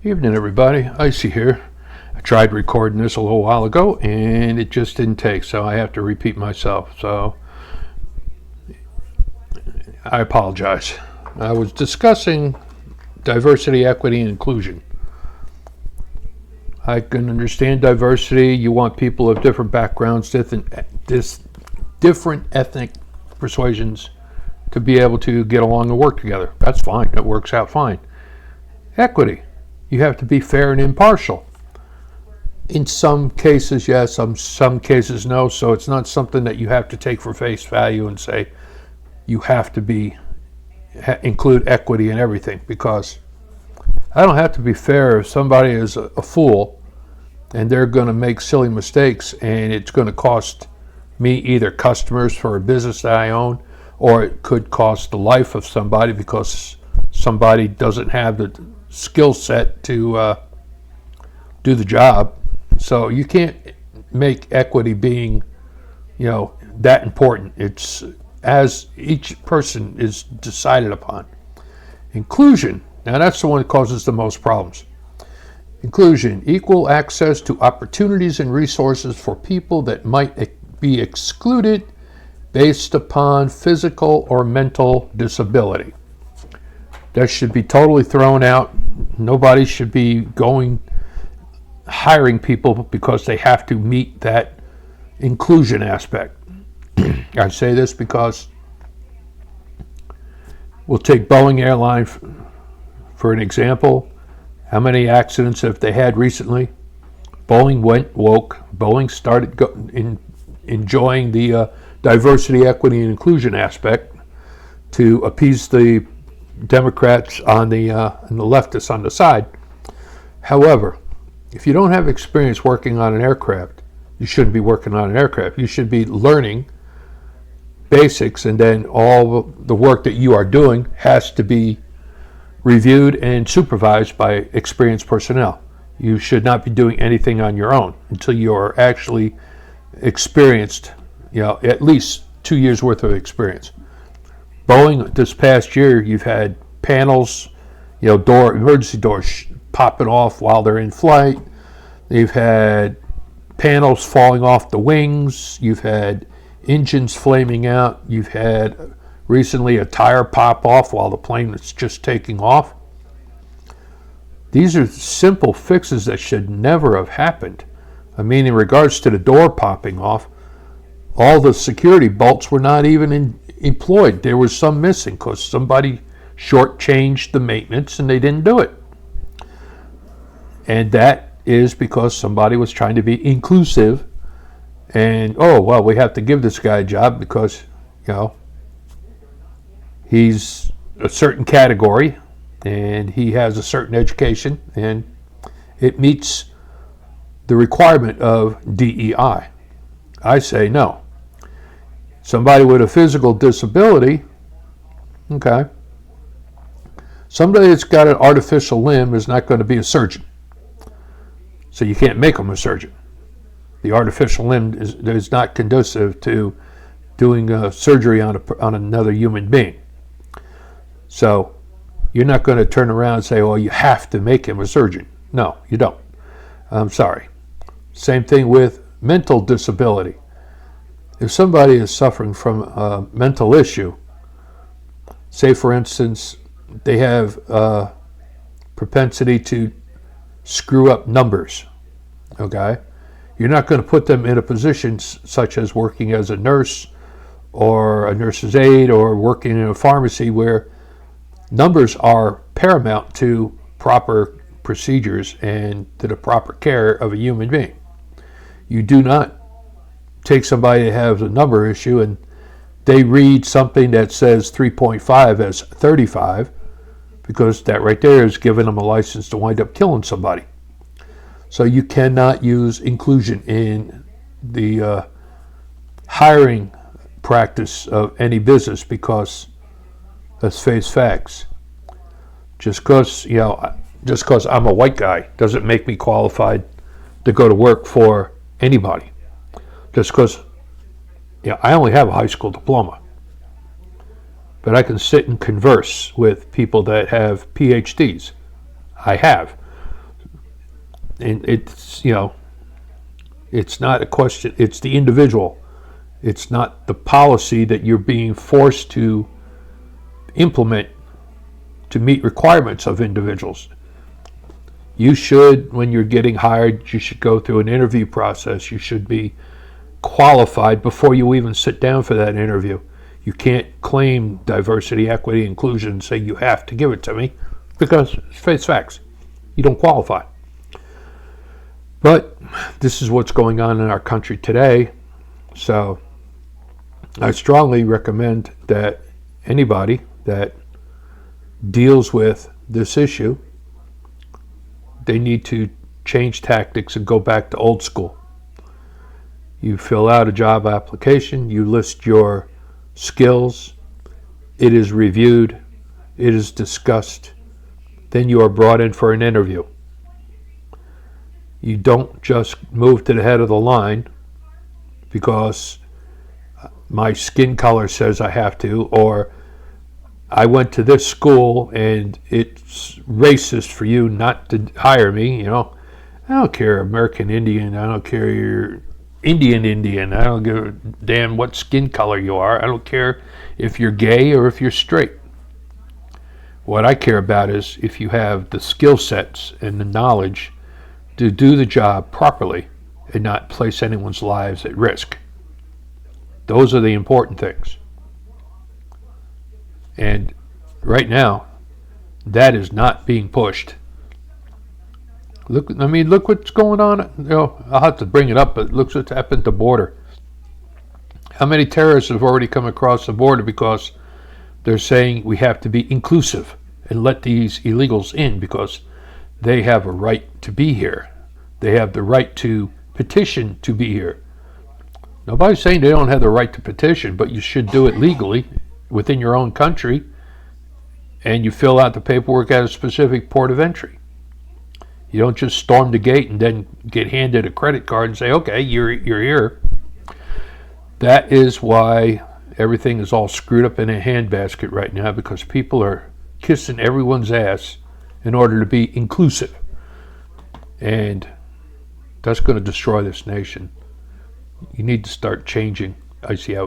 Evening, everybody. Icy here. I tried recording this a little while ago and it just didn't take, so I have to repeat myself. So I apologize. I was discussing diversity, equity, and inclusion. I can understand diversity. You want people of different backgrounds, different ethnic persuasions to be able to get along and work together. That's fine. It works out fine. Equity. You have to be fair and impartial. In some cases, yes. Some cases, no. So it's not something that you have to take for face value and say you have to include equity in everything, because I don't have to be fair if somebody is a fool and they're going to make silly mistakes and it's going to cost me either customers for a business that I own, or it could cost the life of somebody because somebody doesn't have the skill set to do the job. So you can't make equity being, that important. It's as each person is decided upon. Inclusion, now that's the one that causes the most problems. Inclusion, equal access to opportunities and resources for people that might be excluded based upon physical or mental disability. That should be totally thrown out. Nobody should be hiring people because they have to meet that inclusion aspect. I say this because we'll take Boeing Airline for an example. How many accidents have they had recently? Boeing went woke. Boeing started enjoying the diversity, equity, and inclusion aspect to appease the Democrats and the leftists on the side. However, if you don't have experience working on an aircraft, you shouldn't be working on an aircraft. You should be learning basics, and then all the work that you are doing has to be reviewed and supervised by experienced personnel. You should not be doing anything on your own until you are actually experienced, at least 2 years worth of experience. Boeing, this past year, you've had panels, emergency doors popping off while they're in flight. You've had panels falling off the wings. You've had engines flaming out. You've had recently a tire pop off while the plane is just taking off. These are simple fixes that should never have happened. I mean, in regards to the door popping off, all the security bolts were not even employed. There was some missing because somebody shortchanged the maintenance and they didn't do it. And that is because somebody was trying to be inclusive and, we have to give this guy a job because, he's a certain category and he has a certain education and it meets the requirement of DEI. I say no. Somebody with a physical disability, okay. Somebody that's got an artificial limb is not going to be a surgeon. So you can't make them a surgeon. The artificial limb is not conducive to doing surgery on another human being. So you're not going to turn around and say, you have to make him a surgeon. No, you don't. I'm sorry. Same thing with mental disability. If somebody is suffering from a mental issue, say for instance, they have a propensity to screw up numbers, okay? You're not going to put them in a position such as working as a nurse or a nurse's aide or working in a pharmacy where numbers are paramount to proper procedures and to the proper care of a human being. You do not take somebody that has a number issue and they read something that says 3.5 as 35, because that right there is giving them a license to wind up killing somebody. So you cannot use inclusion in the hiring practice of any business, because let's face facts. Just because I'm a white guy doesn't make me qualified to go to work for anybody. Just because I only have a high school diploma, but I can sit and converse with people that have PhDs. I have. And it's, it's not a question, it's the individual. It's not the policy that you're being forced to implement to meet requirements of individuals. You should, when you're getting hired, you should go through an interview process. You should be qualified before you even sit down for that interview. You can't claim diversity, equity, inclusion and say you have to give it to me, because it's face facts. You don't qualify. But this is what's going on in our country today. So I strongly recommend that anybody that deals with this issue, they need to change tactics and go back to old school. You fill out a job application, you list your skills, it is reviewed, it is discussed, then you are brought in for an interview. You don't just move to the head of the line because my skin color says I have to, or I went to this school and it's racist for you not to hire me. I don't care American Indian, I don't care you're Indian, I don't give a damn what skin color you are, I don't care if you're gay or if you're straight. What I care about is if you have the skill sets and the knowledge to do the job properly and not place anyone's lives at risk. Those are the important things. And right now, that is not being pushed. Look what's going on. I'll have to bring it up, but look what's happened at the border. How many terrorists have already come across the border because they're saying we have to be inclusive and let these illegals in because they have a right to be here. They have the right to petition to be here. Nobody's saying they don't have the right to petition, but you should do it legally within your own country, and you fill out the paperwork at a specific port of entry. You don't just storm the gate and then get handed a credit card and say, okay, you're here. That is why everything is all screwed up in a handbasket right now, because people are kissing everyone's ass in order to be inclusive. And that's going to destroy this nation. You need to start changing. ICY.